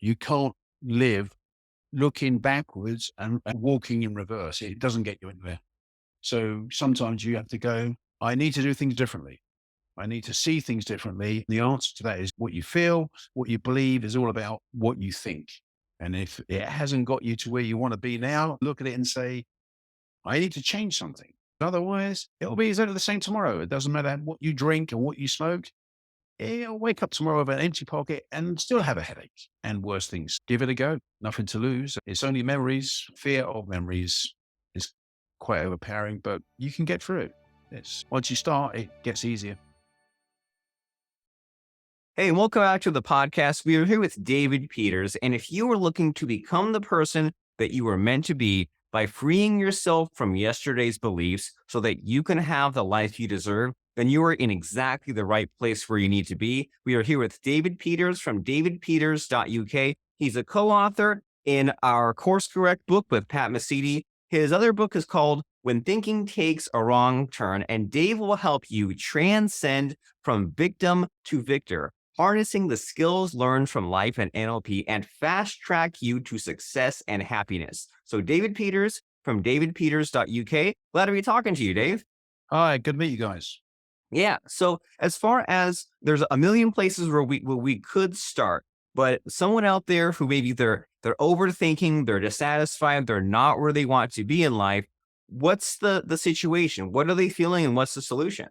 You can't live looking backwards and walking in reverse. It doesn't get you anywhere. So sometimes you have to go, I need to do things differently. I need to see things differently. The answer to that is what you feel, what you believe is all about what you think. And if it hasn't got you to where you want to be now, look at it and say, I need to change something. Otherwise, it'll be exactly the same tomorrow. It doesn't matter what you drink and what you smoke. You'll wake up tomorrow with an empty pocket and still have a headache and worse things. Give it a go. Nothing to lose. It's only memories. Fear of memories is quite overpowering, but you can get through it. It's once you start, it gets easier. Hey, and welcome back to the podcast. We are here with David Peters. And if you are looking to become the person that you were meant to be by freeing yourself from yesterday's beliefs so that you can have the life you deserve, then you are in exactly the right place where you need to be. We are here with David Peters from davidpeters.uk. He's a co-author in our Course Correct book with Pat Mesiti. His other book is called When Thinking Takes a Wrong Turn, and Dave will help you transcend from victim to victor, harnessing the skills learned from life and NLP and fast track you to success and happiness. So David Peters from davidpeters.uk. Glad to be talking to you, Dave. Hi, good to meet you guys. Yeah. So as far as there's a million places where we could start, but someone out there who maybe they're overthinking, they're dissatisfied, they're not where they want to be in life. What's the situation? What are they feeling and what's the solution?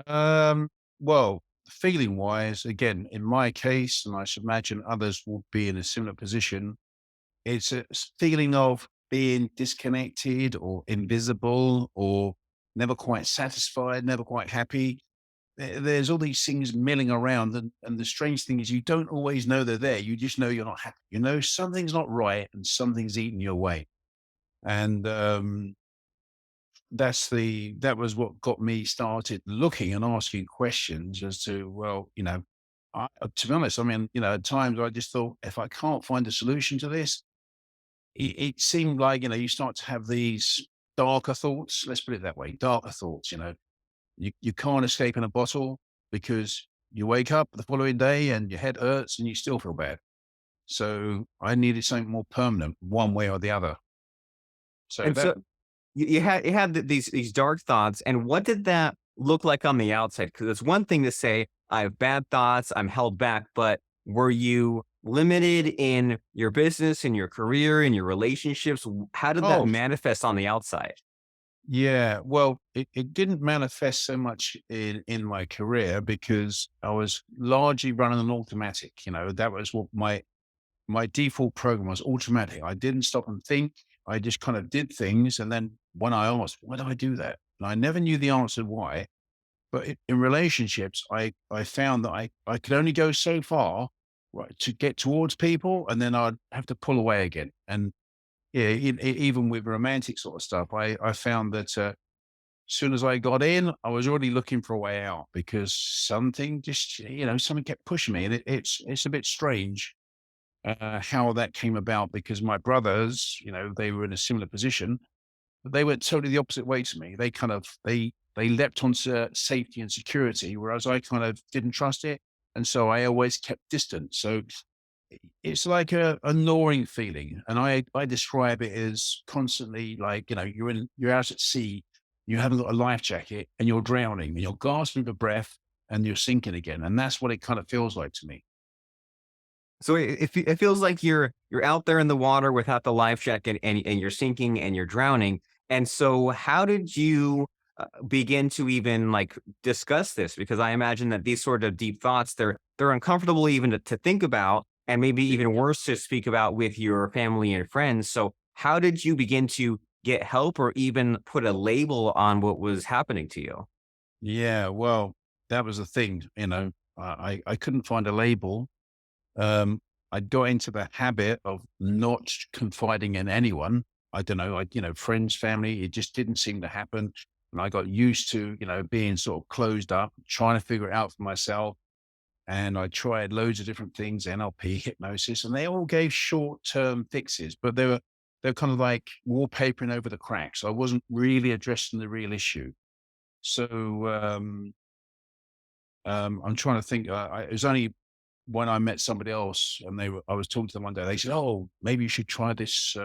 Well, feeling wise, again, in my case, and I should imagine others will be in a similar position, it's a feeling of being disconnected or invisible or never quite satisfied, never quite happy. There's all these things milling around. And the strange thing is, you don't always know they're there. You just know you're not happy. You know, something's not right and something's eating you away. And that was what got me started looking and asking questions as to, well, to be honest, I mean, at times I just thought, if I can't find a solution to this, it seemed like, you start to have these darker thoughts. Let's put it that way, darker thoughts. You can't escape in a bottle because you wake up the following day and your head hurts and you still feel bad. So I needed something more permanent, one way or the other. So And that so you had these dark thoughts, and what did that look like on the outside? Because it's one thing to say I have bad thoughts, I'm held back, but were you limited in your business, in your career, in your relationships? How did that oh manifest on the outside? yeah, well, it didn't manifest so much in my career because I was largely running an automatic. That was what my default program was, automatic. I didn't stop and think. I just kind of did things, and then when I asked, why do I do that? And I never knew the answer why. But in relationships, I found that I could only go so far, right, to get towards people, and then I'd have to pull away again. And yeah, even with romantic sort of stuff, I found that as soon as I got in, I was already looking for a way out because something just, something kept pushing me, and it's a bit strange how that came about because my brothers, they were in a similar position, but they went totally the opposite way to me. They kind of they leapt onto safety and security, whereas I kind of didn't trust it, and so I always kept distant. So it's like a gnawing feeling, and I describe it as constantly like you're out at sea, you haven't got a life jacket, and you're drowning, and you're gasping for breath, and you're sinking again, and that's what it kind of feels like to me. So it feels like you're out there in the water without the life jacket, and you're sinking and you're drowning. And so how did you begin to even like discuss this? Because I imagine that these sort of deep thoughts, they're uncomfortable even to think about, and maybe even worse to speak about with your family and friends. So how did you begin to get help or even put a label on what was happening to you? Yeah, well, that was the thing, I couldn't find a label. Um, I got into the habit of not confiding in anyone. I don't know, friends, family, it just didn't seem to happen. And I got used to, being sort of closed up, trying to figure it out for myself. And I tried loads of different things, NLP, hypnosis, and they all gave short-term fixes, but they're kind of like wallpapering over the cracks. I wasn't really addressing the real issue. So I'm trying to think. It was only when I met somebody else and I was talking to them one day, they said, "Oh, maybe you should try this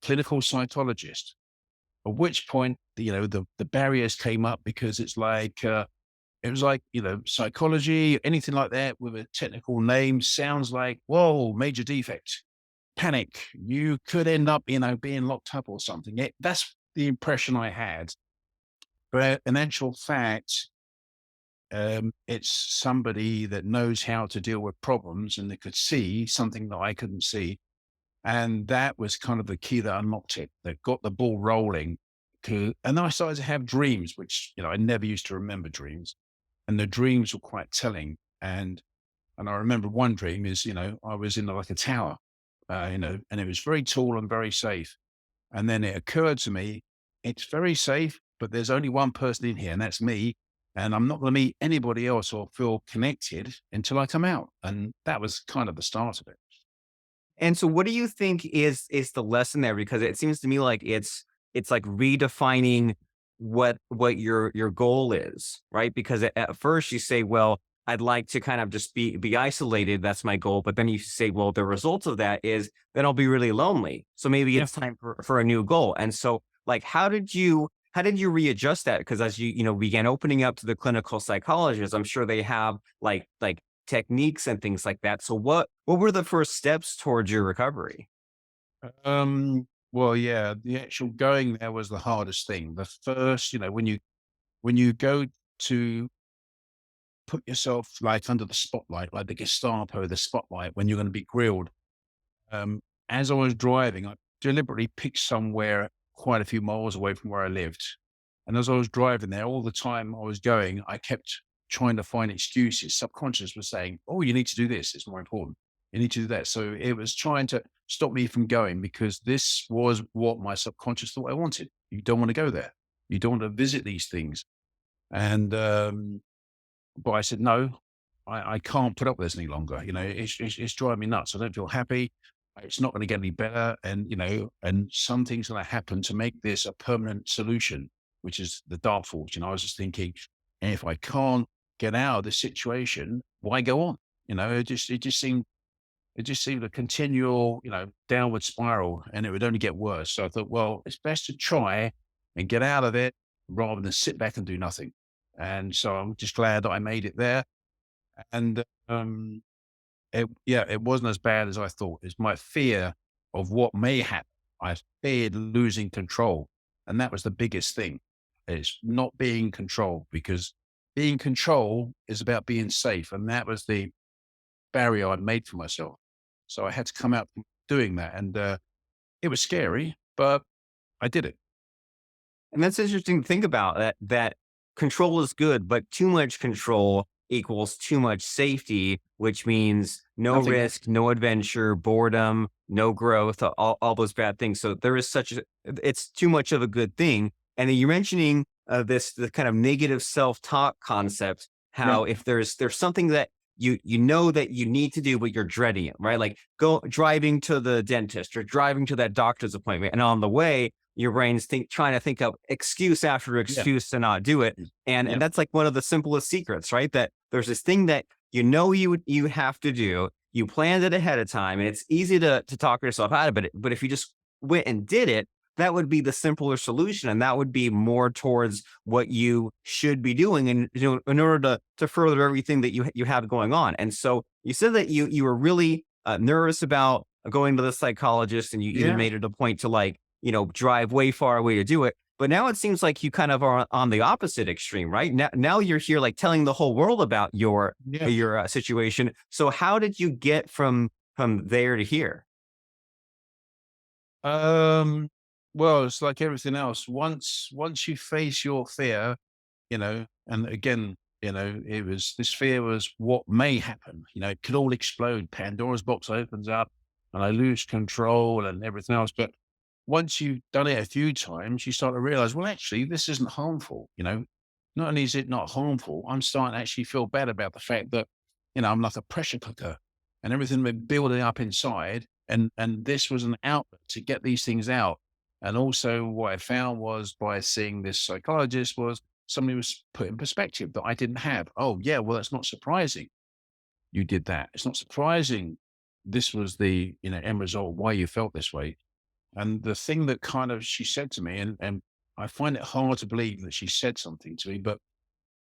clinical psychologist." At which point, the barriers came up because it was like, psychology, anything like that with a technical name sounds like, whoa, major defect, panic. You could end up, being locked up or something. That's the impression I had. But in actual fact, it's somebody that knows how to deal with problems and they could see something that I couldn't see. And that was kind of the key that unlocked it, that got the ball rolling. And then I started to have dreams, which, I never used to remember dreams. And the dreams were quite telling. And I remember one dream is, I was in like a tower, and it was very tall and very safe. And then it occurred to me, it's very safe, but there's only one person in here, and that's me. And I'm not going to meet anybody else or feel connected until I come out. And that was kind of the start of it. And so what do you think is the lesson there? Because it seems to me like it's like redefining what your goal is, right? Because at first you say, well, I'd like to kind of just be isolated. That's my goal. But then you say, well, the result of that is then I'll be really lonely. So maybe Yeah. it's time for a new goal. And so like how did you readjust that? Because as you began opening up to the clinical psychologists, I'm sure they have like techniques and things like that. So what were the first steps towards your recovery? Well, yeah, the actual going there was the hardest thing. The first, when you go to put yourself like under the spotlight, like the Gestapo, the spotlight, when you're going to be grilled. Um, as I was driving, I deliberately picked somewhere quite a few miles away from where I lived. And as I was driving there, all the time I was going, I kept trying to find excuses. Subconscious was saying, "Oh, you need to do this. It's more important. You need to do that." So it was trying to stop me from going because this was what my subconscious thought I wanted. You don't want to go there. You don't want to visit these things. And but I said, no, I can't put up with this any longer. It's driving me nuts. I don't feel happy. It's not going to get any better. And something's going to happen to make this a permanent solution, which is the dark force. I was just thinking, if I can't get out of this situation, why go on? It just seemed a continual, downward spiral and it would only get worse. So I thought, well, it's best to try and get out of it rather than sit back and do nothing. And so I'm just glad that I made it there. And it wasn't as bad as I thought. It's my fear of what may happen. I feared losing control. And that was the biggest thing. It's not being controlled because being control is about being safe. And that was the barrier I made for myself. So I had to come out from doing that. And it was scary, but I did it. And that's interesting to think about that control is good, but too much control equals too much safety, which means no Nothing. risk, no adventure, boredom, no growth, all those bad things. So there is it's too much of a good thing. And then you're mentioning the kind of negative self-talk concept, Yeah. how if there's something that you know that you need to do, but you're dreading it, right? Like go driving to the dentist or driving to that doctor's appointment. And on the way, your brain's trying to think of excuse after Yeah. excuse to not do it. And Yeah. that's like one of the simplest secrets, right? That there's this thing that you have to do. You planned it ahead of time, and it's easy to talk yourself out of it. But if you just went and did it, that would be the simpler solution, and that would be more towards what you should be doing, and in order to further everything that you have going on. And so you said that you were really nervous about going to the psychologist, and you even Yeah. made it a point to drive way far away to do it. But now it seems like you kind of are on the opposite extreme, right? Now you're here like telling the whole world about your Yeah. your situation. So how did you get from there to here? Um, well, it's like everything else. Once you face your fear, and again, this fear was what may happen. It could all explode. Pandora's box opens up and I lose control and everything else. But once you've done it a few times, you start to realize, well, actually, this isn't harmful. Not only is it not harmful, I'm starting to actually feel bad about the fact that, I'm like a pressure cooker and everything been building up inside. And this was an outlet to get these things out. And also what I found was by seeing this psychologist was somebody was put in perspective that I didn't have. Oh, yeah, well, that's not surprising. you did that. It's not surprising this was the, end result why you felt this way. And the thing that kind of she said to me, and I find it hard to believe that she said something to me, but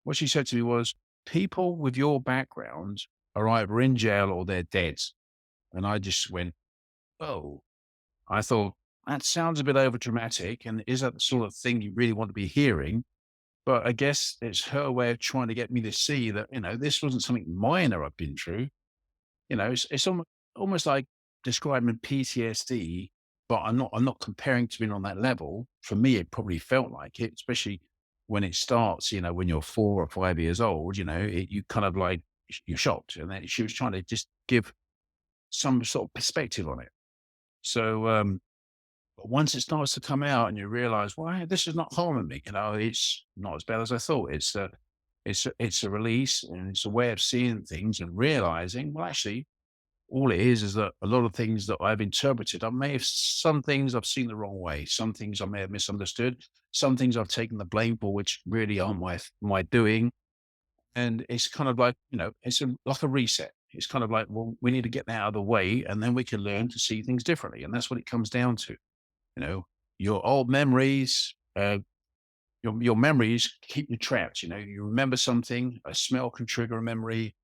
what she said to me was, people with your background are either in jail or they're dead. And I just went, oh, I thought that sounds a bit over dramatic. And is that the sort of thing you really want to be hearing? But I guess it's her way of trying to get me to see that, this wasn't something minor I've been through. It's almost like describing PTSD, but I'm not comparing to being on that level. For me, it probably felt like it, especially when it starts, when you're 4 or 5 years old, you kind of like, you're shocked. And then she was trying to just give some sort of perspective on it. So, but once it starts to come out and you realize, well, hey, this is not harming me, it's not as bad as I thought. It's a release, and it's a way of seeing things and realizing, well, actually, all it is that a lot of things that I've interpreted, some things I've seen the wrong way, some things I may have misunderstood, some things I've taken the blame for, which really aren't my doing. And it's kind of like, like a reset. It's kind of like, well, we need to get that out of the way, and then we can learn to see things differently. And that's what it comes down to. You know, your old memories, your memories keep you trapped. You remember something, a smell can trigger a memory,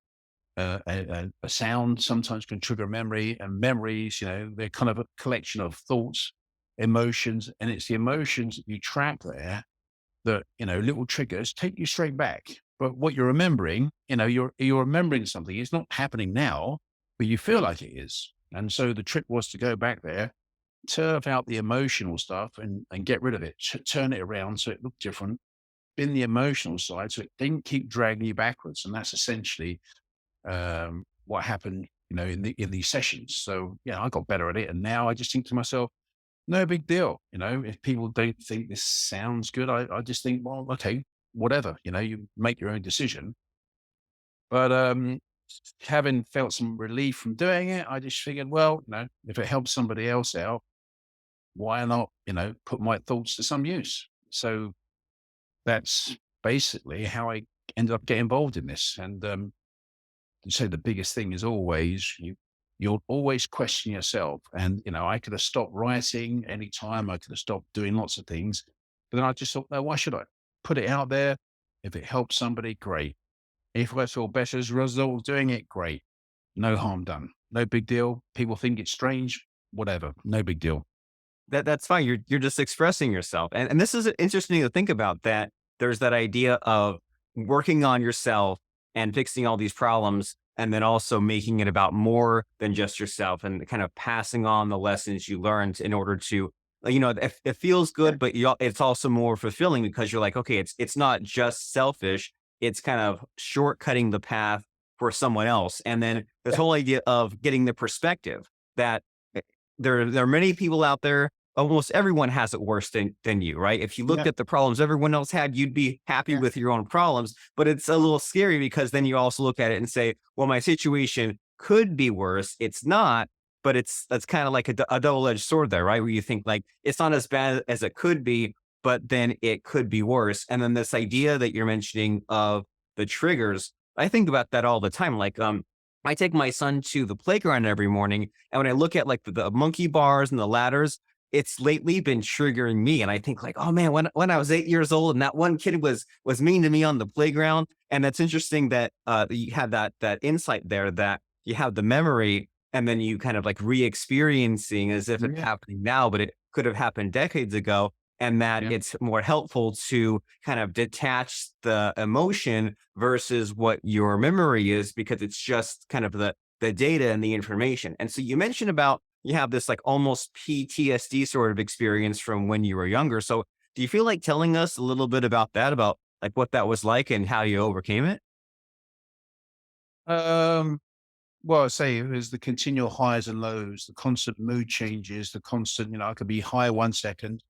a sound sometimes can trigger a memory, and memories, they're kind of a collection of thoughts, emotions, and it's the emotions that you trap there that, little triggers take you straight back. But what you're remembering, you're remembering something. It's not happening now, but you feel like it is. And so the trick was to go back there, turf out the emotional stuff and get rid of it, turn it around so it looked different, in the emotional side, so it didn't keep dragging you backwards. And that's essentially what happened, in these sessions. So yeah, I got better at it, and now I just think to myself, no big deal. If people don't think this sounds good, I just think, well, okay, whatever. You make your own decision. But having felt some relief from doing it, I just figured, well, if it helps somebody else out, why not, put my thoughts to some use? So that's basically how I ended up getting involved in this. And so the biggest thing is always you'll always question yourself. And I could have stopped writing anytime. I could have stopped doing lots of things, but then I just thought, no, why should I put it out there? If it helps somebody, great. If I feel better as a result of doing it, great. No harm done. No big deal. People think it's strange, whatever. No big deal. That's fine. You're just expressing yourself. And this is interesting to think about, that there's that idea of working on yourself and fixing all these problems, and then also making it about more than just yourself, and kind of passing on the lessons you learned in order to, it feels good, but it's also more fulfilling because you're like, okay, it's not just selfish. It's kind of shortcutting the path for someone else. And then this whole idea of getting the perspective that there are many people out there. Almost everyone has it worse than you, right? If you looked Yeah. at the problems everyone else had, you'd be happy Yeah. with your own problems. But it's a little scary because then you also look at it and say, well, my situation could be worse. It's not, but that's kind of like a double-edged sword there, right? Where you think like it's not as bad as it could be, but then it could be worse. And then this idea that you're mentioning of the triggers, I think about that all the time. Like, I take my son to the playground every morning, and when I look at like the monkey bars and the ladders, it's lately been triggering me. And I think like, oh man, when I was 8 years old and that one kid was mean to me on the playground. And that's interesting that you had that insight there, that you have the memory and then you kind of like re-experiencing as if it's Yeah. happening now, but it could have happened decades ago. And that Yeah. it's more helpful to kind of detach the emotion versus what your memory is, because it's just kind of the data and the information. And so you mentioned about you have this like almost PTSD sort of experience from when you were younger. So do you feel like telling us a little bit about that, about like what that was like and how you overcame it? Um, well, I say it was the continual highs and lows, the constant mood changes, the constant, I could be high 1 second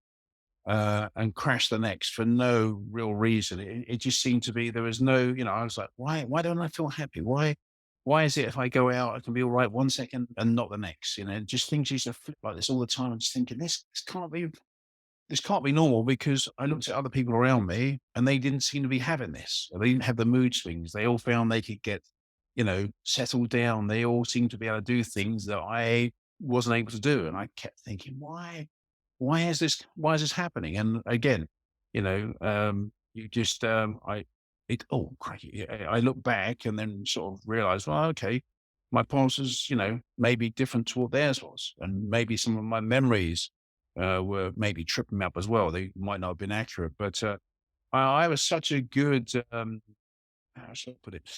and crash the next for no real reason. It just seemed to be there was no, I was like, why don't I feel happy? Why is it if I go out, I can be all right 1 second and not the next? Just things used to flip like this all the time. I'm just thinking this can't be normal, because I looked at other people around me and they didn't seem to be having this. Or they didn't have the mood swings. They all found they could get settled down. They all seemed to be able to do things that I wasn't able to do. And I kept thinking, why is this happening? And again, you just, oh, crikey. I look back and then sort of realize, well, okay, my past is, maybe different to what theirs was. And maybe some of my memories were maybe tripping me up as well. They might not have been accurate, but I was such a good, how should I put it?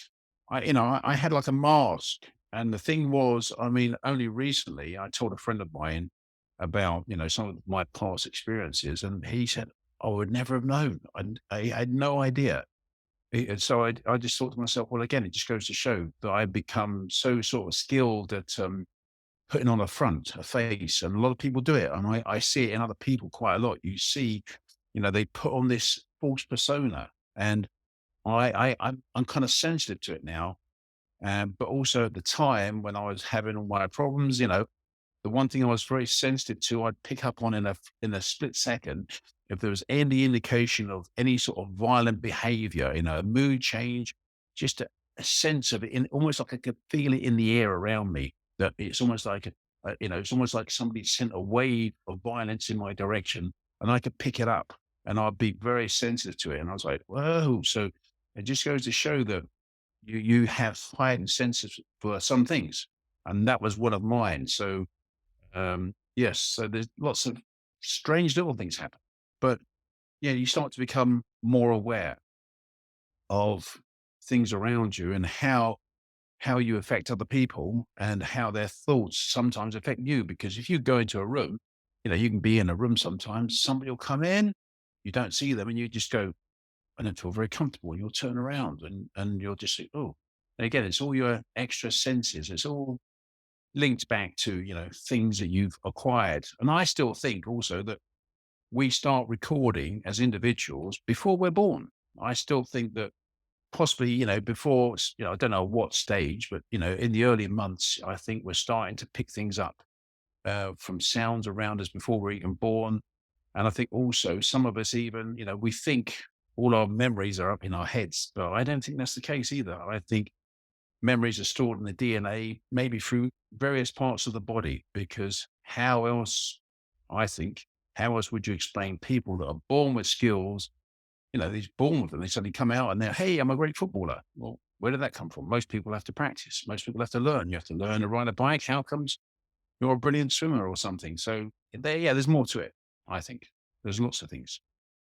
I had like a mask. And the thing was, I mean, only recently I told a friend of mine about, some of my past experiences. And he said, I would never have known. I had no idea. And so I just thought to myself, well, again, it just goes to show that I've become so sort of skilled at putting on a front, a face. And a lot of people do it. And I see it in other people quite a lot. You see, they put on this false persona. And I'm kind of sensitive to it now. But also at the time when I was having all my problems, the one thing I was very sensitive to, I'd pick up on in a split second if there was any indication of any sort of violent behavior, a mood change, just a sense of it, in almost like I could feel it in the air around me. That it's almost like it's almost like somebody sent a wave of violence in my direction, and I could pick it up, and I'd be very sensitive to it. And I was like, whoa! So it just goes to show that you have heightened senses for some things, and that was one of mine. So yes, so there's lots of strange little things happen. But yeah, you start to become more aware of things around you and how you affect other people and how their thoughts sometimes affect you. Because if you go into a room, you can be in a room sometimes, somebody will come in, you don't see them, and you just go, I don't feel very comfortable. You'll turn around and you'll just say, oh. And again, it's all your extra senses. It's all linked back to, things that you've acquired. And I still think also that we start recording as individuals before we're born. I still think that possibly, before, I don't know what stage, but, in the early months, I think we're starting to pick things up from sounds around us before we're even born. And I think also some of us even, we think all our memories are up in our heads, but I don't think that's the case either. I think memories are stored in the DNA, maybe through various parts of the body, because how else, I think, how else would you explain people that are born with skills? They're born with them. They suddenly come out and they're, hey, I'm a great footballer. Well, where did that come from? Most people have to practice. Most people have to learn. You have to learn to ride a bike. How comes you're a brilliant swimmer or something? So there's more to it. I think there's lots of things.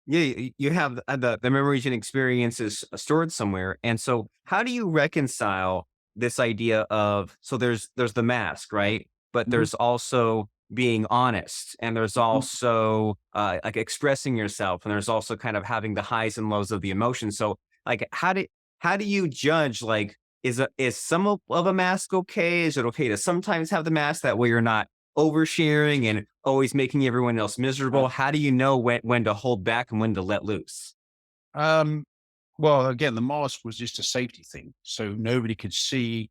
Yeah, you have the memories and experiences stored somewhere. And so how do you reconcile this idea of, so there's the mask, right? But Mhm. there's also being honest, and there's also like expressing yourself, and there's also kind of having the highs and lows of the emotion. So like how do you judge, like, is some of a mask okay? Is it okay to sometimes have the mask, that way you're not oversharing and always making everyone else Uh, miserable? How do you know when to hold back and when to let loose? um, well, again, the mask was just a safety thing. So nobody could see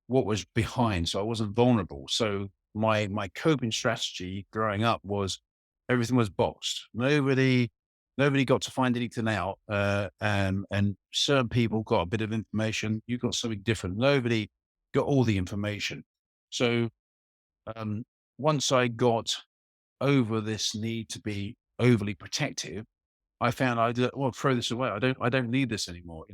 what was behind. So I wasn't vulnerable. So my coping strategy growing up was everything was boxed. Nobody got to find anything out. And certain people got a bit of information. You got something different. Nobody got all the information. So um, once I got over this need to be overly protective, I found well, throw this away. I don't need this anymore.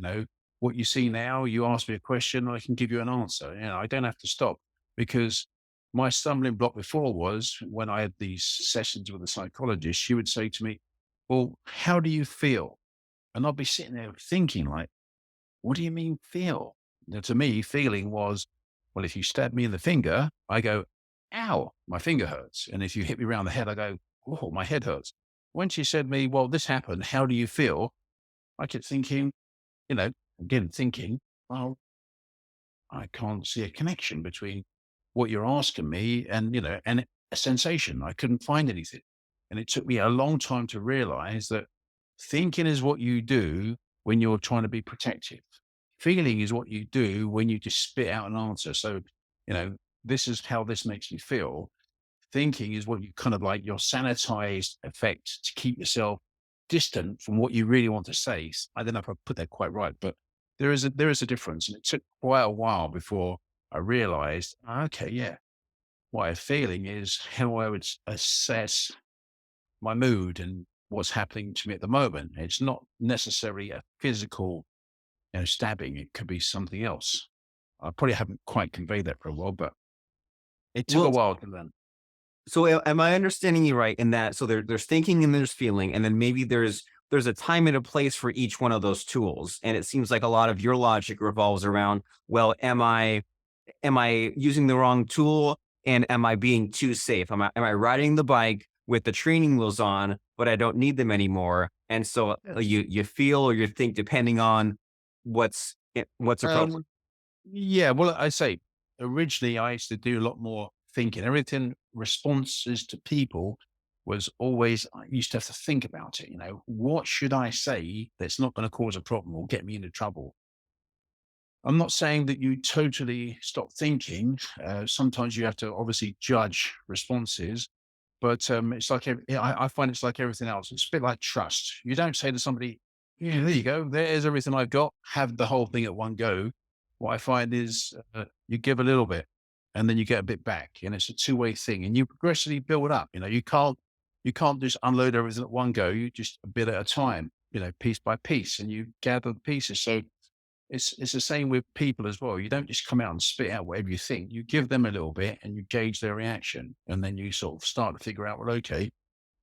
What you see now, you ask me a question, I can give you an answer. I don't have to stop, because my stumbling block before was when I had these sessions with a psychologist, she would say to me, well, how do you feel? And I'd be sitting there thinking like, what do you mean feel? Now, to me, feeling was, well, if you stab me in the finger, I go, ow, my finger hurts. And if you hit me around the head, I go, oh, my head hurts. When she said to me, well, this happened, how do you feel? I kept thinking, you know, again, thinking, well, I can't see a connection between what you're asking me and a sensation. I couldn't find anything. And it took me a long time to realize that thinking is what you do when you're trying to be protective. Feeling is what you do when you just spit out an answer. So, you know, this is how this makes me feel. Thinking is what you kind of like your sanitized effect to keep yourself distant from what you really want to say. I don't know if I put that quite right, but there is a difference, and it took quite a while before I realized, okay, yeah, what I'm feeling is how I would assess my mood and what's happening to me at the moment. It's not necessarily a physical, stabbing. It could be something else. I probably haven't quite conveyed that very well, but it took a Well, while to learn. so am I understanding you right in that so there's thinking and there's feeling, and then maybe there's a time and a place for each one of those tools. And it seems like a lot of your logic revolves around, well, am I using the wrong tool, and am I being too safe? Am I riding the bike with the training wheels on, but I don't need them anymore? And so you feel or you think depending on what's appropriate. Um, yeah, well, I say originally I used to do a lot more thinking. Everything responses to people was always I used to have to think about it. What should I say that's not going to cause a problem or get me into trouble? I'm not saying that you totally stop thinking. Sometimes you have to obviously judge responses, but it's like I find it's like everything else. It's a bit like trust. You don't say to somebody, "Yeah, there you go. There's everything I've got. Have the whole thing at one go." What I find is you give a little bit, and then you get a bit back, and it's a two-way thing, and you progressively build up. You can't just unload everything at one go. You just a bit at a time. Piece by piece, and you gather the pieces. So it's the same with people as well. You don't just come out and spit out whatever you think. You give them a little bit and you gauge their reaction. And then you sort of start to figure out, well, okay,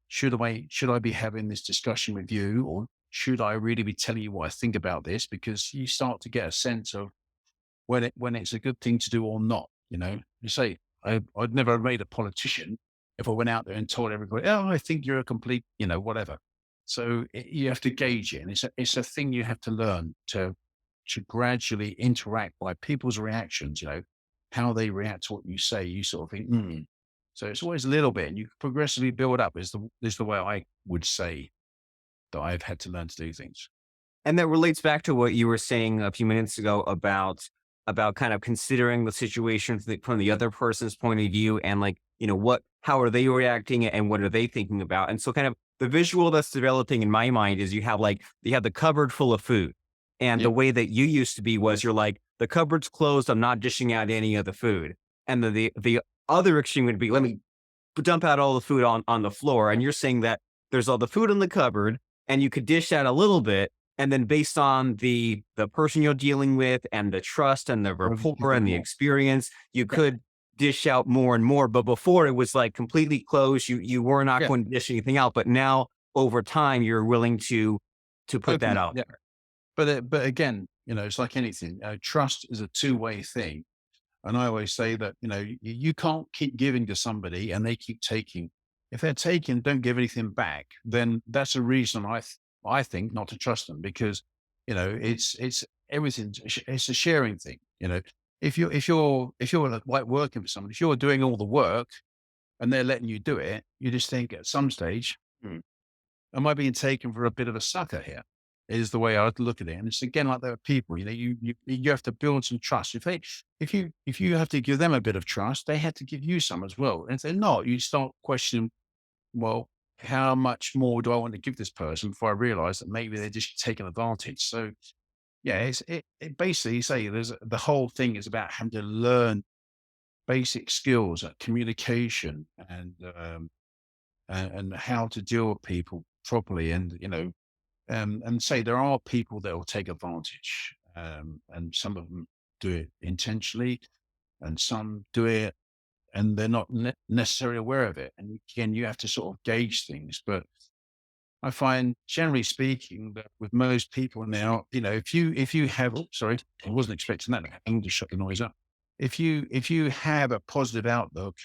should I be having this discussion with you, or should I really be telling you what I think about this? Because you start to get a sense of when it's a good thing to do or not. You say, I'd never have made a politician if I went out there and told everybody, oh, I think you're a complete, whatever. So you have to gauge it. And it's a thing you have to learn to gradually interact by people's reactions, how they react to what you say. You sort of think, hmm. So it's always a little bit, and you progressively build up. Is the way I would say that I've had to learn to do things. And that relates back to what you were saying a few minutes ago about kind of considering the situation from the other person's point of view, and like, how are they reacting and what are they thinking about? And so kind of the visual that's developing in my mind is you have the cupboard full of food. And the Yep. way that you used to be was you're like, the cupboard's closed, I'm not dishing out any of the food. And the other extreme would be, let me dump out all the food on the floor. And you're saying that there's all the food in the cupboard and you could dish out a little bit. And then based on the person you're dealing with and the trust and the Or you give rapport them and the more. experience, you Yeah. could dish out more and more. But before it was like completely closed. You were not Yeah. going to dish anything out. But now over time you're willing to put Open that it. out Yeah. there. But again, it's like anything. Trust is a two-way thing. And I always say that, you can't keep giving to somebody and they keep taking. If they're taking, don't give anything back, then that's a reason I think not to trust them, because, it's everything. It's a sharing thing. If you're like working for somebody, if you're doing all the work and they're letting you do it, you just think at some stage, am I being taken for a bit of a sucker here? Is the way I'd look at it. And it's again like there are people, you have to build some trust. If you have to give them a bit of trust, they have to give you some as well. And if they're not, you start questioning, well, how much more do I want to give this person before I realize that maybe they're just taking advantage? So yeah, it basically say the whole thing is about having to learn basic skills like communication and how to deal with people properly. And say there are people that will take advantage, and some of them do it intentionally, and some do it and they're not necessarily aware of it. And again, you have to sort of gauge things. But I find, generally speaking, that with most people now, if you have, oh, sorry, I wasn't expecting that to happen. Just shut the noise up. If you have a positive outlook,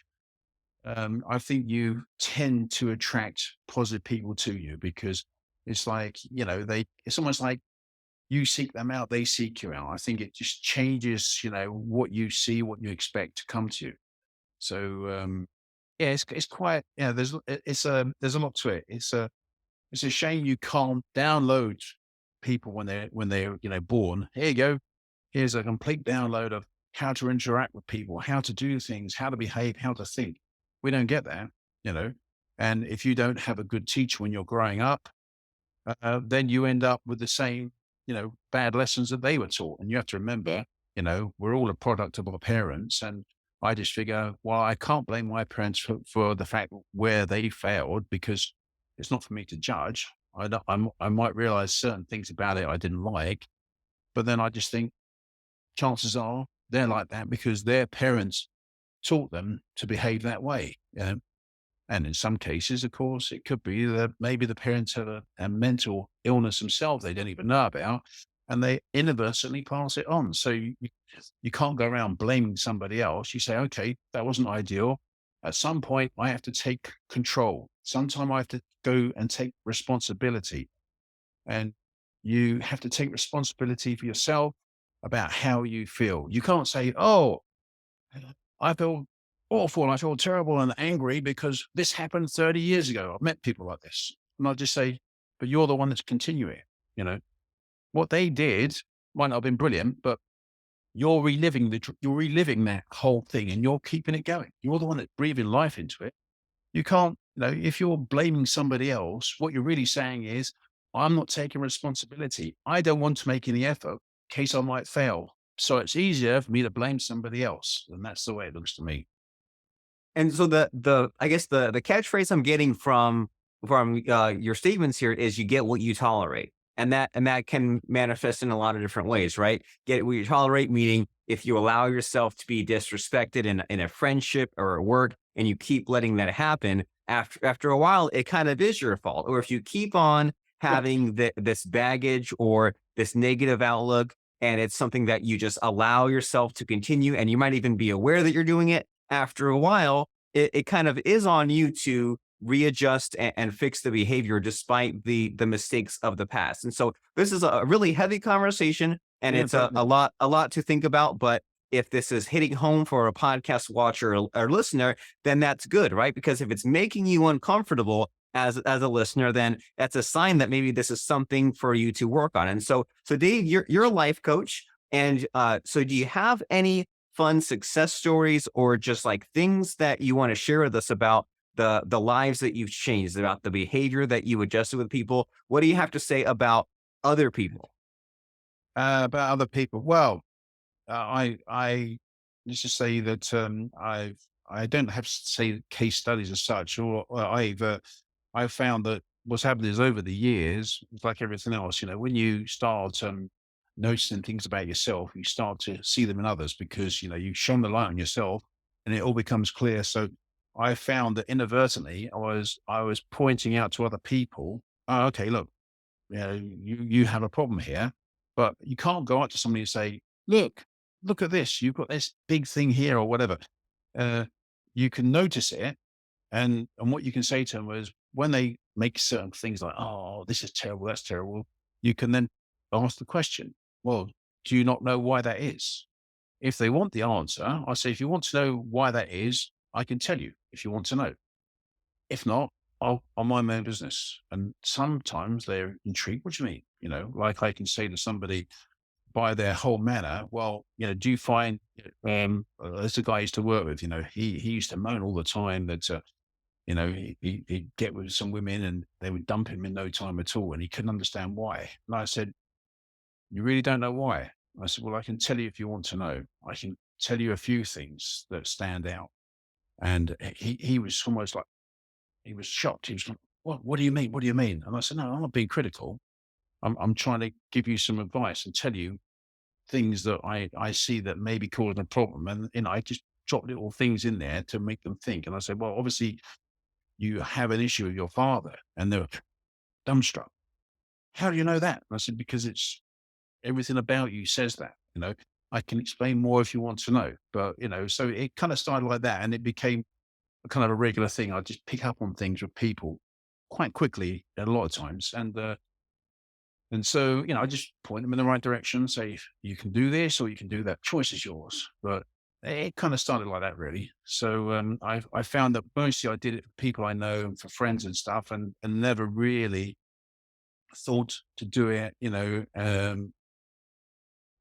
I think you tend to attract positive people to you, because it's like, it's almost like you seek them out, they seek you out. I think it just changes, what you see, what you expect to come to you. So, yeah, it's quite, there's a lot to it. It's a shame you can't download people when they're, born. Here you go. Here's a complete download of how to interact with people, how to do things, how to behave, how to think. We don't get that, you know. And if you don't have a good teacher when you're growing up, then you end up with the same. bad lessons that they were taught. And you have to remember, we're all a product of our parents. And I just figure, well, I can't blame my parents for the fact where they failed, because it's not for me to judge. I might realize certain things about it I didn't like, but then I just think chances are they're like that because their parents taught them to behave that way. And in some cases, of course, it could be that maybe the parents have a mental illness themselves they don't even know about, and they inadvertently pass it on. So you can't go around blaming somebody else. You say, okay, that wasn't ideal. At some point, I have to take control. Sometime I have to go and take responsibility. And you have to take responsibility for yourself about how you feel. You can't say, oh, I feel awful and I feel terrible and angry because this happened 30 years ago. I've met people like this. And I'll just say, but you're the one that's continuing. You know, what they did might not have been brilliant, but you're reliving that whole thing and you're keeping it going. You're the one that's breathing life into it. You can't, if you're blaming somebody else, what you're really saying is, I'm not taking responsibility. I don't want to make any effort in case I might fail. So it's easier for me to blame somebody else. And that's the way it looks to me. And so the I guess the catchphrase I'm getting from your statements here is you get what you tolerate. And that can manifest in a lot of different ways, right? Get what you tolerate, meaning if you allow yourself to be disrespected in a friendship or at work and you keep letting that happen, after a while, it kind of is your fault. Or if you keep on Yeah. having this baggage or this negative outlook, and it's something that you just allow yourself to continue, and you might even be aware that you're doing it, after a while, it kind of is on you to readjust and fix the behavior despite the mistakes of the past. And so this is a really heavy conversation, and Yeah, it's totally. a lot to think about. But if this is hitting home for a podcast watcher or listener, then that's good, right? Because if it's making you uncomfortable as a listener, then that's a sign that maybe this is something for you to work on. And so Dave, you're a life coach, and so do you have any fun success stories or just like things that you want to share with us about the lives that you've changed, about the behavior that you adjusted with people? What do you have to say about other people? About other people. Well, I let's just say that I don't have to say case studies as such, or I've found that what's happened is over the years, it's like everything else, when you start noticing things about yourself, you start to see them in others because you shone the light on yourself, and it all becomes clear. So I found that inadvertently, I was pointing out to other people, oh, okay, look, you have a problem here, but you can't go up to somebody and say, look at this, you've got this big thing here or whatever. Uh, you can notice it, and what you can say to them is when they make certain things like, oh, this is terrible, that's terrible, you can then ask the question, well, do you not know why that is? If they want the answer, I say, if you want to know why that is, I can tell you if you want to know. If not, I'll mind my own business. And sometimes they're intrigued. What do you mean? Like I can say to somebody by their whole manner, well, do you find, there's a guy I used to work with, he used to moan all the time that, he'd get with some women and they would dump him in no time at all. And he couldn't understand why. And I said, you really don't know why? I said, well, I can tell you if you want to know. I can tell you a few things that stand out. And he was almost like, he was shocked. He was like, what do you mean? What do you mean? And I said, no, I'm not being critical. I'm trying to give you some advice and tell you things that I see that may be causing a problem. And, I just drop little things in there to make them think. And I said, well, obviously you have an issue with your father. And they're dumbstruck. How do you know that? And I said, because it's everything about you says that. I can explain more if you want to know. But, so it kind of started like that. And it became a kind of a regular thing. I just pick up on things with people quite quickly a lot of times. And so, I just point them in the right direction, say, you can do this or you can do that. Choice is yours. But it kind of started like that, really. So I found that mostly I did it for people I know and for friends and stuff, and never really thought to do it,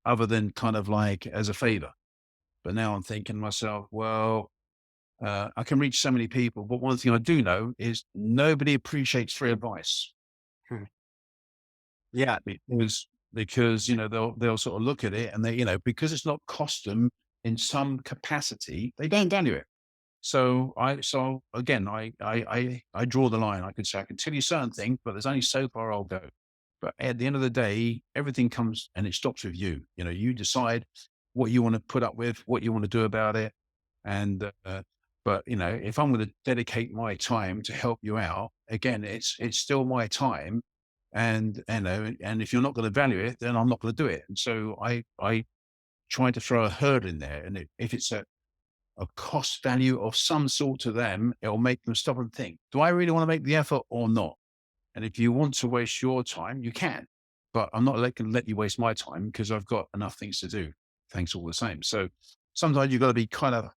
other than kind of like as a favor. But now I'm thinking to myself, well, I can reach so many people, but one thing I do know is nobody appreciates free advice Hmm. Yeah. because because, they'll sort of look at it and they, because it's not cost them in some capacity, they don't value it. So again, I draw the line. I could say I can tell you certain things, but there's only so far I'll go. But at the end of the day, everything comes and it stops with you. You decide what you want to put up with, what you want to do about it. And but if I'm going to dedicate my time to help you out, again, it's still my time. And if you're not going to value it, then I'm not going to do it. And so I try to throw a hurdle in there. And if it's a cost value of some sort to them, it'll make them stop and think, do I really want to make the effort or not? And if you want to waste your time, you can. But I'm not going to let you waste my time because I've got enough things to do. Thanks all the same. So sometimes you've got to be kind of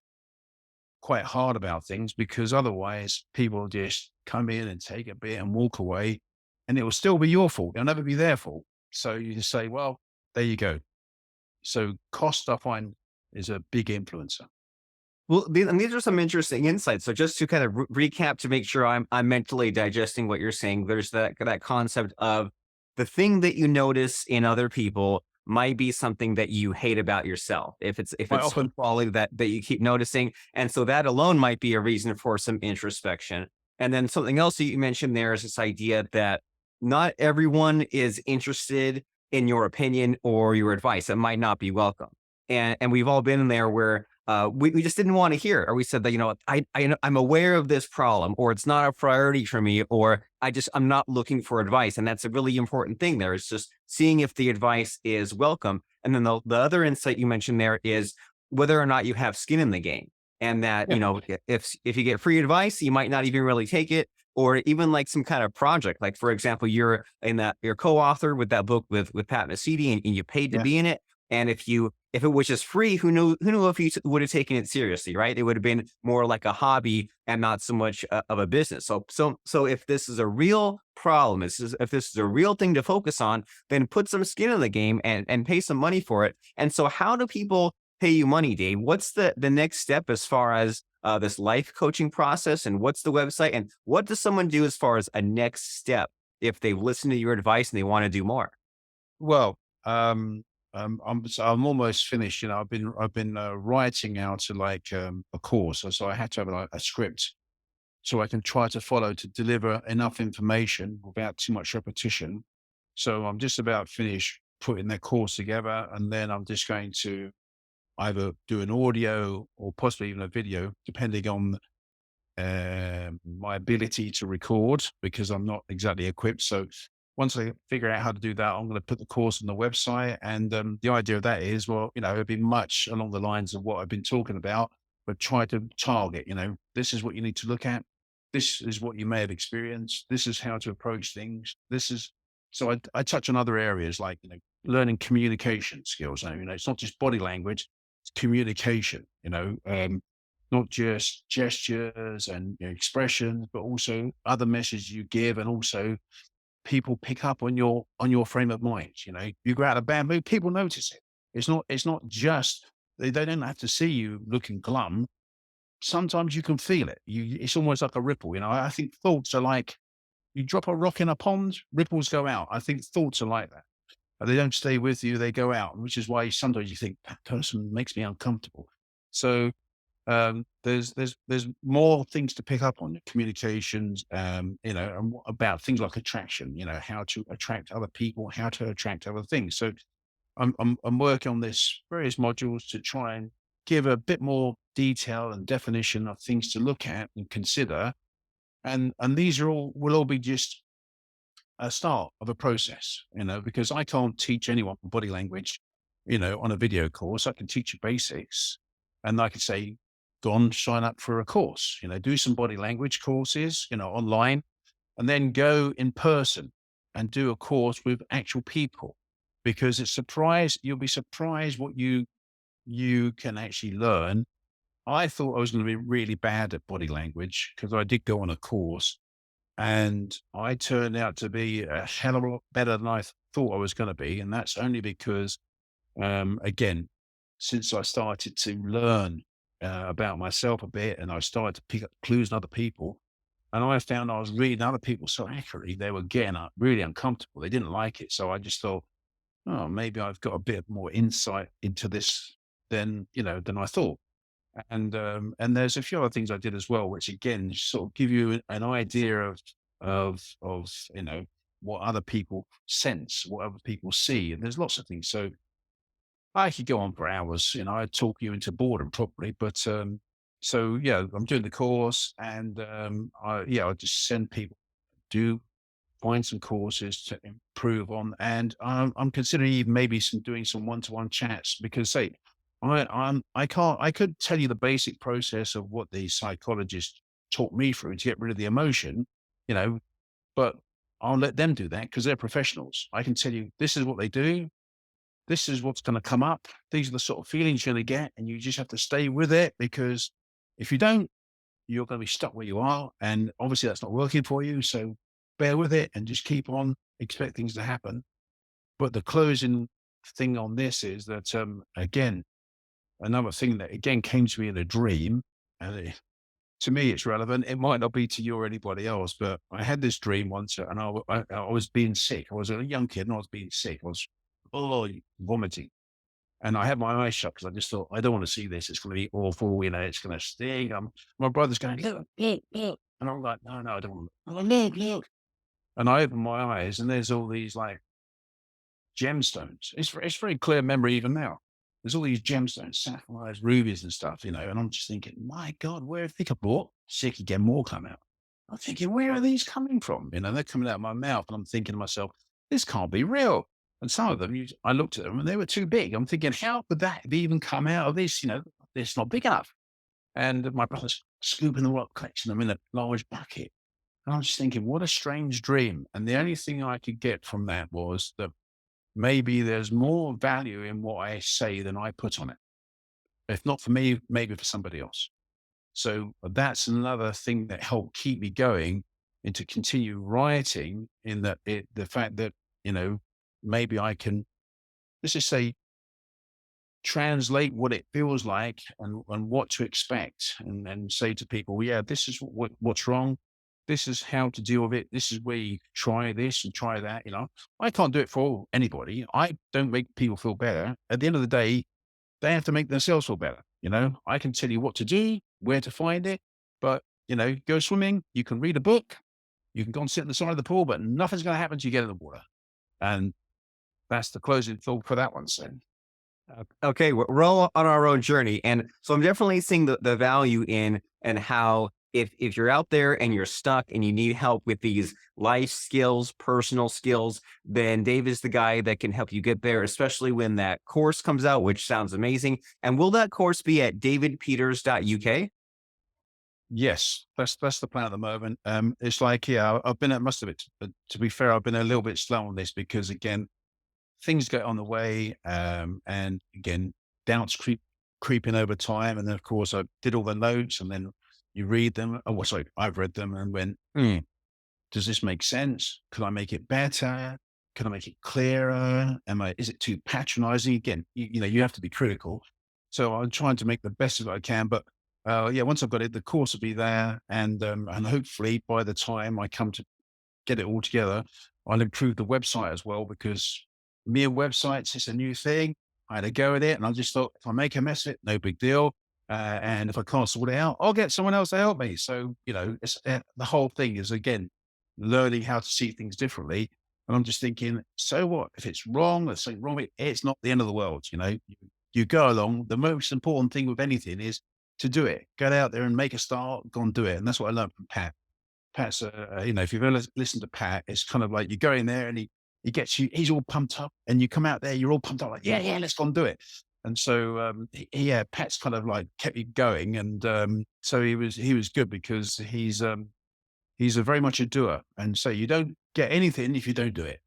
quite hard about things because otherwise people just come in and take a bit and walk away and it will still be your fault. It'll never be their fault. So you just say, well, there you go. So cost, I find, is a big influencer. Well, and these are some interesting insights. So just to kind of recap to make sure I'm mentally digesting what you're saying, there's that concept of the thing that you notice in other people might be something that you hate about yourself. If Quite it's some often, quality that you keep noticing, and so that alone might be a reason for some introspection. And then something else that you mentioned there is this idea that not everyone is interested in your opinion or your advice. It might not be welcome. And we've all been there where we just didn't want to hear it, or we said that, I'm aware of this problem, or it's not a priority for me, or I'm not looking for advice. And that's a really important thing there. It's just seeing if the advice is welcome. And then the other insight you mentioned there is whether or not you have skin in the game. And that, yeah, if you get free advice, you might not even really take it, or even like some kind of project. Like, for example, you're co-author with that book with Pat Mesiti, and you paid to yeah. be in it. And if it was just free, who knew if you would have taken it seriously, right? It would have been more like a hobby and not so much of a business. So if this is a real problem, if this is a real thing to focus on, then put some skin in the game and pay some money for it. And so how do people pay you money, Dave? What's the next step as far as this life coaching process, and what's the website, and what does someone do as far as a next step if they've listened to your advice and they want to do more? Well, I'm almost finished. I've been writing out like a course, so I had to have like a script so I can try to follow to deliver enough information without too much repetition. So I'm just about finished putting that course together, and then I'm just going to either do an audio or possibly even a video, depending on my ability to record, because I'm not exactly equipped. So once I figure out how to do that, I'm going to put the course on the website. And the idea of that is, well, it'd be much along the lines of what I've been talking about, but try to target, this is what you need to look at. This is what you may have experienced. This is how to approach things. So I touch on other areas like, learning communication skills. It's not just body language, it's communication, not just gestures and expressions, but also other messages you give, and also people pick up on your frame of mind. You go out of bad mood, people notice it. It's not just they don't have to see you looking glum. Sometimes you can feel it. It's almost like a ripple. I think thoughts are like you drop a rock in a pond, ripples go out. I think thoughts are like that. They don't stay with you; they go out, which is why sometimes you think that person makes me uncomfortable. So there's more things to pick up on communications, and about things like attraction, how to attract other people, how to attract other things. So I'm working on this various modules to try and give a bit more detail and definition of things to look at and consider. And these will all be just a start of a process, because I can't teach anyone body language, on a video course. I can teach you basics, and I can say, go on, sign up for a course, do some body language courses, online, and then go in person and do a course with actual people, because you'll be surprised what you can actually learn. I thought I was going to be really bad at body language because I did go on a course, and I turned out to be a hell of a lot better than I thought I was going to be. And that's only because, again, since I started to learn about myself a bit, and I started to pick up clues in other people, and I found I was reading other people so accurately, they were getting really uncomfortable. They didn't like it. So I just thought, oh, maybe I've got a bit more insight into this than, than I thought. And there's a few other things I did as well, which again sort of give you an idea of what other people sense, what other people see, and there's lots of things. So I could go on for hours. I'd talk you into boredom probably, but so yeah, I'm doing the course, and I just send people do find some courses to improve on, and I'm considering even maybe doing some one-to-one chats because, say, I could tell you the basic process of what the psychologist taught me through to get rid of the emotion, you know, but I'll let them do that because they're professionals. I can tell you this is what they do. This is what's going to come up. These are the sort of feelings you're going to get, and you just have to stay with it because if you don't, you're going to be stuck where you are. And obviously that's not working for you. So bear with it and just keep on, expect things to happen. But the closing thing on this is that, again, another thing that again came to me in a dream, and to me it's relevant. It might not be to you or anybody else, but I had this dream once, and I was being sick. I was a young kid and I was being sick. I was vomiting. And I had my eyes shut because I just thought, I don't want to see this. It's going to be awful. It's going to sting. My brother's going, look, look, look. And I'm like, no, no, I don't want to. I'm like, look, look. And I open my eyes and there's all these like gemstones. It's very clear memory even now. There's all these gemstones, sapphires, rubies and stuff, and I'm just thinking, my God, where I think I bought sick again, more come out. I'm thinking, where are these coming from? They're coming out of my mouth and I'm thinking to myself, this can't be real. And some of them, I looked at them and they were too big. I'm thinking, how could that have even come out of this? It's not big enough. And my brother's scooping the rock, collecting them in a large bucket. And I was just thinking, what a strange dream. And the only thing I could get from that was that maybe there's more value in what I say than I put on it. If not for me, maybe for somebody else. So that's another thing that helped keep me going and to continue writing in the fact that, you know, maybe I can, let's just say, translate what it feels like and what to expect and say to people, yeah, this is what's wrong. This is how to deal with it. This is where you try this and try that. I can't do it for anybody. I don't make people feel better. At the end of the day, they have to make themselves feel better. I can tell you what to do, where to find it, but go swimming. You can read a book. You can go and sit on the side of the pool, but nothing's going to happen until you get in the water. And that's the closing thought for that one. So Okay, we're all on our own journey, and so I'm definitely seeing the value in and how if you're out there and you're stuck and you need help with these life skills, personal skills, then Dave is the guy that can help you get there, especially when that course comes out, which sounds amazing. And will that course be at davidpeters.uk? yes, that's the plan at the moment. It's like, yeah, I've been at most of it. But to be fair, I've been a little bit slow on this because again, things get on the way, and again, doubts creeping over time. And then, of course, I did all the notes, and then you read them. Oh, well, sorry, I've read them and went, does this make sense? Could I make it better? Can I make it clearer? Is it too patronizing? Again, you have to be critical. So I'm trying to make the best of it I can. But yeah, once I've got it, the course will be there, and hopefully by the time I come to get it all together, I'll improve the website as well because mere websites is a new thing. I had a go at it and I just thought if I make a mess of it, no big deal. And if I can't sort it out, I'll get someone else to help me. So, the whole thing is again, learning how to see things differently. And I'm just thinking, so what? If it's wrong, there's something wrong with it, it's not the end of the world. You go along. The most important thing with anything is to do it. Get out there and make a start, go and do it. And that's what I learned from Pat. Pat's, if you've ever listened to Pat, it's kind of like you go in there and he gets you, he's all pumped up and you come out there, you're all pumped up like, yeah, yeah, let's go and do it. And so, yeah, Pat's kind of like kept you going. And, so he was good because he's a very much a doer. And so you don't get anything if you don't do it.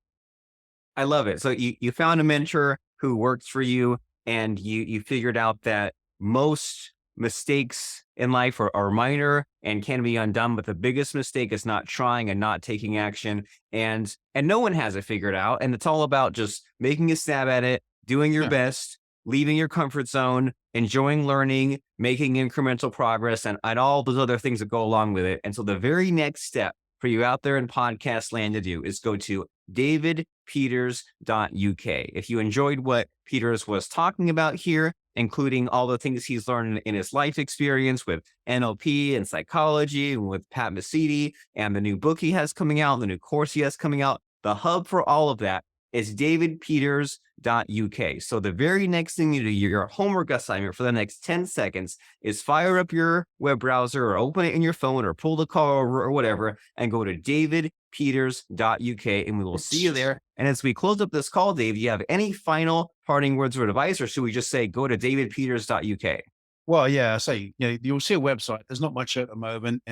I love it. So you found a mentor who works for you, and you figured out that most mistakes in life are minor and can be undone, but the biggest mistake is not trying and not taking action. And no one has it figured out. And it's all about just making a stab at it, doing your Yeah. best, leaving your comfort zone, enjoying learning, making incremental progress, and all those other things that go along with it. And so the very next step for you out there in podcast land to do is go to davidpeters.uk. If you enjoyed what Peters was talking about here, including all the things he's learned in his life experience with NLP and psychology and with Pat Mesiti and the new book he has coming out, the new course he has coming out, the hub for all of that is davidpeters.uk. So the very next thing you do, your homework assignment for the next 10 seconds is fire up your web browser or open it in your phone or pull the car over or whatever and go to davidpeters.uk and we will see you there. And as we close up this call, Dave, do you have any final parting words or advice, or should we just say go to davidpeters.uk? Well, yeah, I say, you'll see a website. There's not much at the moment,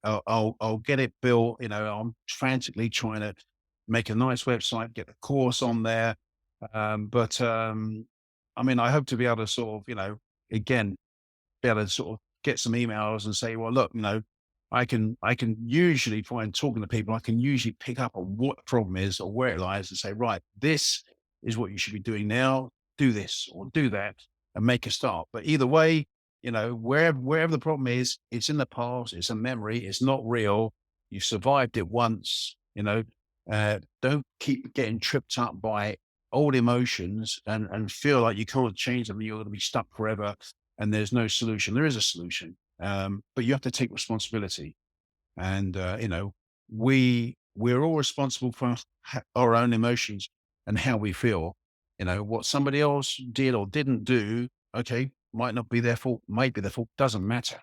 I'll get it built. I'm frantically trying to make a nice website, get the course on there. I mean, I hope to be able to sort of, again, be able to sort of get some emails and say, well, look, I can usually find talking to people, I can usually pick up on what the problem is or where it lies and say, right, this is what you should be doing now. Do this or do that and make a start. But either way, wherever the problem is, it's in the past, it's a memory, it's not real. You survived it once, don't keep getting tripped up by old emotions and feel like you can't change them. You're going to be stuck forever and there's no solution. There is a solution. But you have to take responsibility. And, we're all responsible for our own emotions and how we feel. What somebody else did or didn't do, okay, might not be their fault, might be their fault, doesn't matter.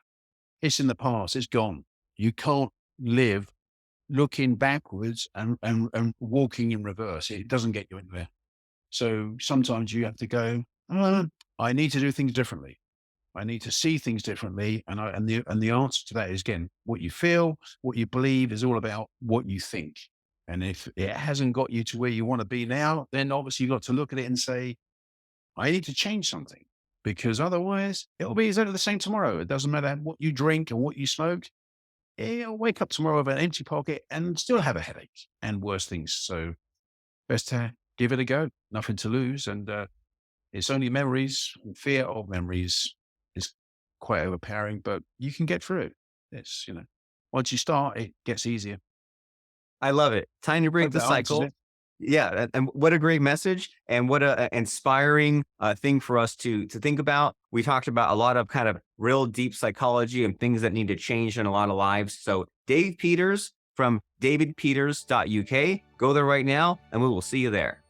It's in the past, it's gone. You can't live looking backwards and walking in reverse. It doesn't get you anywhere. So sometimes you have to go, I need to do things differently. I need to see things differently. And the answer to that is, again, what you feel, what you believe is all about what you think. And if it hasn't got you to where you want to be now, then obviously you've got to look at it and say, I need to change something, because otherwise it'll be exactly the same tomorrow. It doesn't matter what you drink and what you smoke. You'll wake up tomorrow with an empty pocket and still have a headache and worse things. So best to give it a go. Nothing to lose. And it's only memories. Fear of memories is quite overpowering, but you can get through it. Once you start, it gets easier. I love it. Time to break Hope the that answers cycle. it. Yeah, and what a great message, and what a inspiring thing for us to think about. We talked about a lot of kind of real deep psychology and things that need to change in a lot of lives. So Dave Peters from davidpeters.uk, go there right now, and we will see you there.